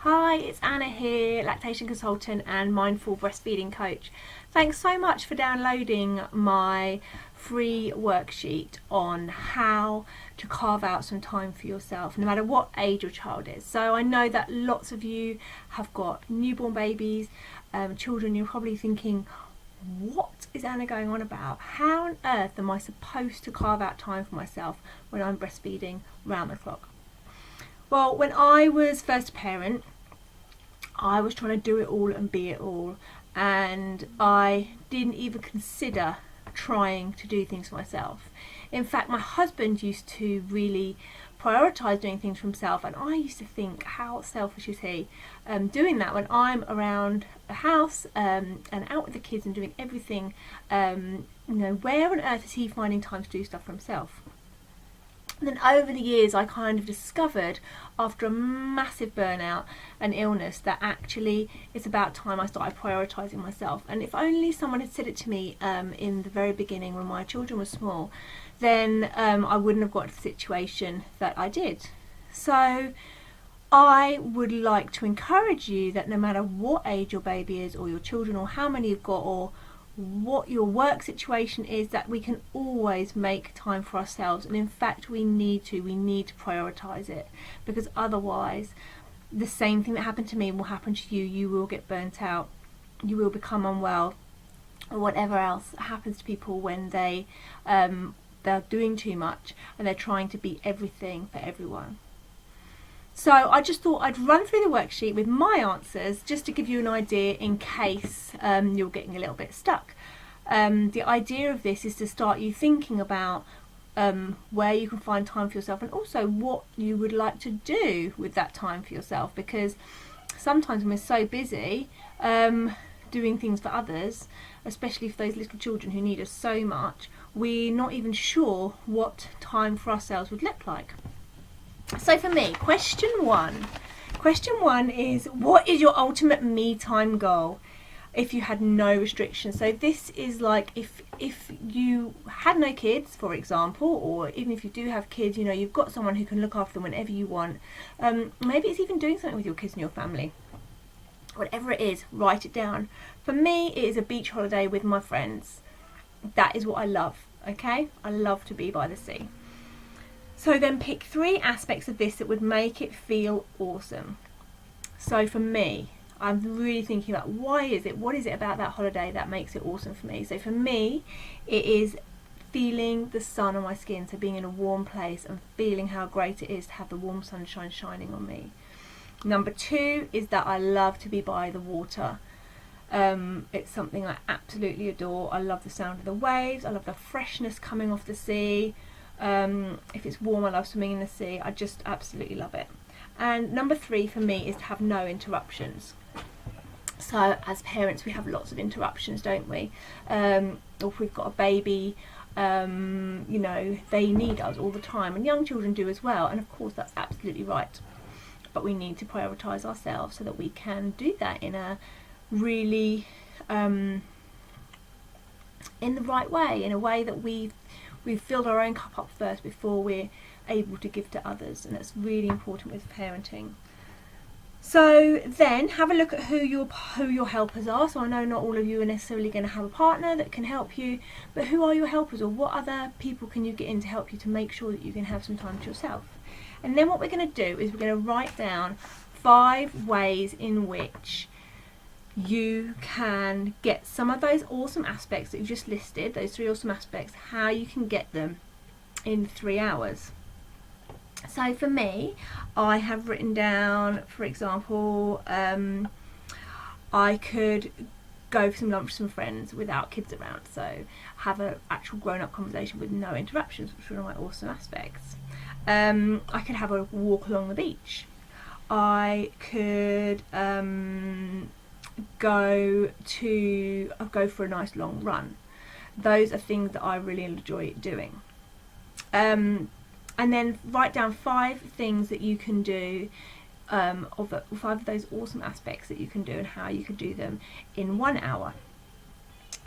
Hi, it's Anna here, lactation consultant and mindful breastfeeding coach. Thanks so much for downloading my free worksheet on how to carve out some time for yourself, no matter what age your child is. So I know that lots of you have got newborn babies, children. You're probably thinking, what is Anna going on about? How on earth am I supposed to carve out time for myself when I'm breastfeeding round the clock? Well, when I was first a parent, I was trying to do it all and be it all, and I didn't even consider trying to do things for myself. In fact, my husband used to really prioritise doing things for himself, and I used to think, how selfish is he doing that when I'm around the house and out with the kids and doing everything. Where on earth is he finding time to do stuff for himself? And then over the years I kind of discovered, after a massive burnout and illness, that actually it's about time I started prioritising myself. And if only someone had said it to me in the very beginning when my children were small, then I wouldn't have got to the situation that I did. So I would like to encourage you that no matter what age your baby is, or your children, or how many you've got, or what your work situation is, that we can always make time for ourselves. And in fact we need to prioritize it, because otherwise the same thing that happened to me will happen to you. You will get burnt out, you will become unwell, or whatever else happens to people when they're doing too much and they're trying to be everything for everyone. So I just thought I'd run through the worksheet with my answers, just to give you an idea in case you're getting a little bit stuck. The idea of this is to start you thinking about where you can find time for yourself, and also what you would like to do with that time for yourself, because sometimes when we're so busy doing things for others, especially for those little children who need us so much, we're not even sure what time for ourselves would look like. So for me, question one is, what is your ultimate me time goal if you had no restrictions? So this is like if you had no kids, for example, or even if you do have kids, you've got someone who can look after them whenever you want. Maybe it's even doing something with your kids and your family. Whatever it is, write it down. For me, it is a beach holiday with my friends. That is what I love, okay? I love to be by the sea. So then pick 3 aspects of this that would make it feel awesome. So for me, I'm really thinking about what is it about that holiday that makes it awesome for me? So for me, it is feeling the sun on my skin, so being in a warm place and feeling how great it is to have the warm sunshine shining on me. Number 2 is that I love to be by the water. It's something I absolutely adore. I love the sound of the waves, I love the freshness coming off the sea. If it's warm, I love swimming in the sea. I just absolutely love it. And number 3 for me is to have no interruptions. So as parents, we have lots of interruptions, don't we? Or if we've got a baby, they need us all the time, and young children do as well, and of course that's absolutely right. But we need to prioritise ourselves so that we can do that in a really in the right way, in a way that we've filled our own cup up first before we're able to give to others, and that's really important with parenting. So then have a look at who your helpers are. So I know not all of you are necessarily going to have a partner that can help you, but who are your helpers, or what other people can you get in to help you to make sure that you can have some time to yourself? And then what we're going to do is we're going to write down 5 ways in which you can get some of those awesome aspects that you've just listed, those 3 awesome aspects, how you can get them in 3 hours. So for me, I have written down, for example, I could go for some lunch with some friends without kids around, so have an actual grown-up conversation with no interruptions, which are one of my awesome aspects. I could have a walk along the beach. I could go for a nice long run. Those are things that I really enjoy doing. And then write down 5 things that you can do, 5 of those awesome aspects that you can do and how you could do them in 1 hour.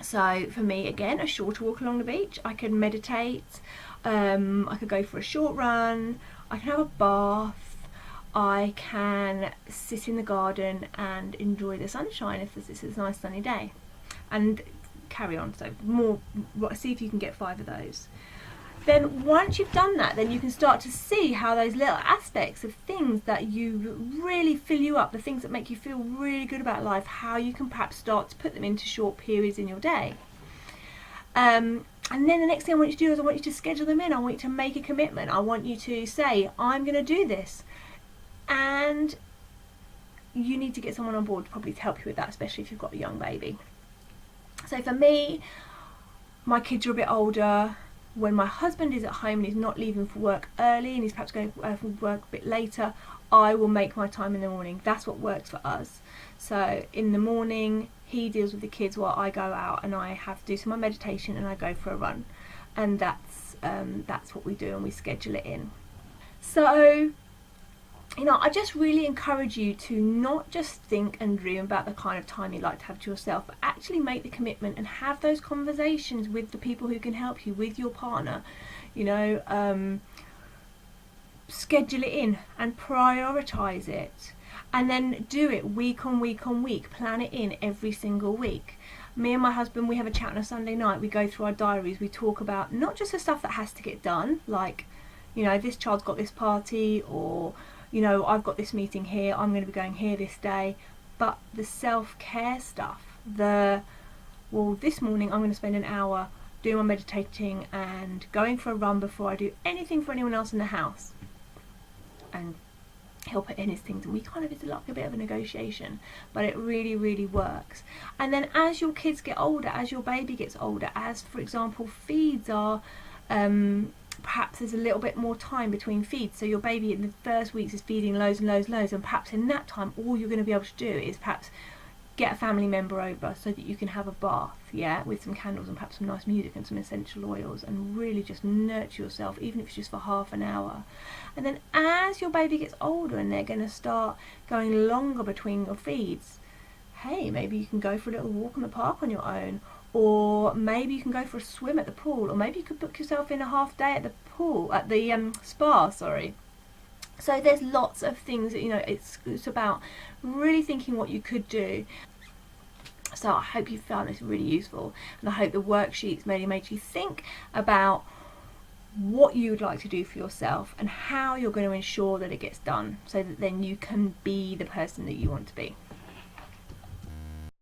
So for me, again, a shorter walk along the beach. I could meditate, I could go for a short run, I can have a bath, I can sit in the garden and enjoy the sunshine if it's a nice sunny day, and carry on. So more, see if you can get 5 of those. Then once you've done that, then you can start to see how those little aspects of things that you really fill you up, the things that make you feel really good about life, how you can perhaps start to put them into short periods in your day. And then the next thing I want you to do is I want you to schedule them in. I want you to make a commitment. I want you to say, I'm going to do this. And you need to get someone on board probably to help you with that, especially if you've got a young baby. So for me, my kids are a bit older. When my husband is at home and he's not leaving for work early and he's perhaps going for work a bit later, I will make my time in the morning. That's what works for us. So in the morning, he deals with the kids while I go out and I have to do some of my meditation and I go for a run. And that's what we do, and we schedule it in. So, you know, I just really encourage you to not just think and dream about the kind of time you'd like to have to yourself, but actually make the commitment and have those conversations with the people who can help you, with your partner. You know, schedule it in and prioritise it, and then do it week on week on week. Plan it in every single week. Me and my husband, we have a chat on a Sunday night. We go through our diaries. We talk about not just the stuff that has to get done, like, you know, this child's got this party, or, you know, I've got this meeting here, I'm going to be going here this day, but the self-care stuff, well, this morning I'm going to spend an hour doing my meditating and going for a run before I do anything for anyone else in the house. And he'll put in his things, and we kind of, it's like a bit of a negotiation, but it really, really works. And then as your kids get older, as your baby gets older, as, for example, feeds are, perhaps there's a little bit more time between feeds, so your baby in the first weeks is feeding loads and loads and loads, and perhaps in that time all you're going to be able to do is perhaps get a family member over so that you can have a bath, yeah, with some candles and perhaps some nice music and some essential oils, and really just nurture yourself, even if it's just for half an hour. And then as your baby gets older and they're going to start going longer between your feeds, hey, maybe you can go for a little walk in the park on your own, or maybe you can go for a swim at the pool, or maybe you could book yourself in a half day at the pool, at the spa, sorry. So there's lots of things that, you know, it's about really thinking what you could do. So I hope you found this really useful, and I hope the worksheets maybe made you think about what you would like to do for yourself and how you're going to ensure that it gets done, so that then you can be the person that you want to be.